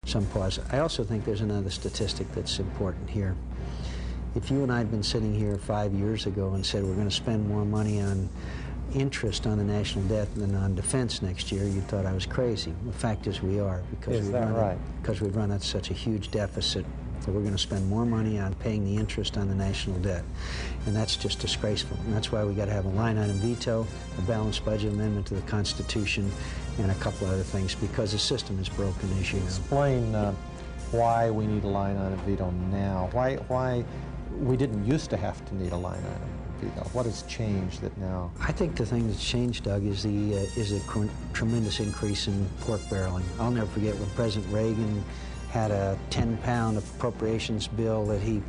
some pause. I also think there's another statistic that's important here. If you and I had been sitting here 5 years ago and said we're going to spend more money on interest on the national debt than on defense next year, you thought I was crazy. The fact is we are, because we've run at such a huge deficit that we're going to spend more money on paying the interest on the national debt. And that's just disgraceful. And that's why we got to have a line item veto, a balanced budget amendment to the Constitution, and a couple other things, because the system is broken, as you know. Explain why we need a line item veto now. Why we didn't used to have to need a line item veto. What has changed that now? I think the thing that's changed, Doug, is the tremendous increase in pork barreling. I'll never forget when President Reagan had a 10-pound appropriations bill that he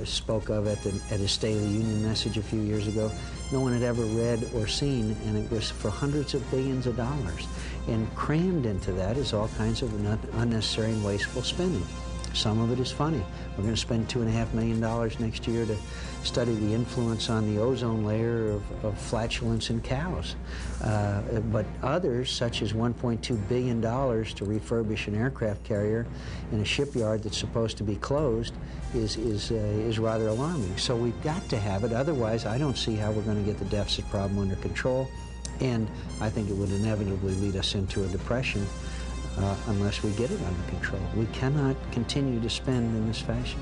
spoke of at his State of the Union message a few years ago. No one had ever read or seen, and it was for hundreds of billions of dollars. And crammed into that is all kinds of unnecessary and wasteful spending. Some of it is funny. We're going to spend $2.5 million next year to study the influence on the ozone layer of flatulence in cows. But others, such as $1.2 billion to refurbish an aircraft carrier in a shipyard that's supposed to be closed, is rather alarming. So we've got to have it. Otherwise, I don't see how we're going to get the deficit problem under control. And I think it would inevitably lead us into a depression unless we get it under control. We cannot continue to spend in this fashion.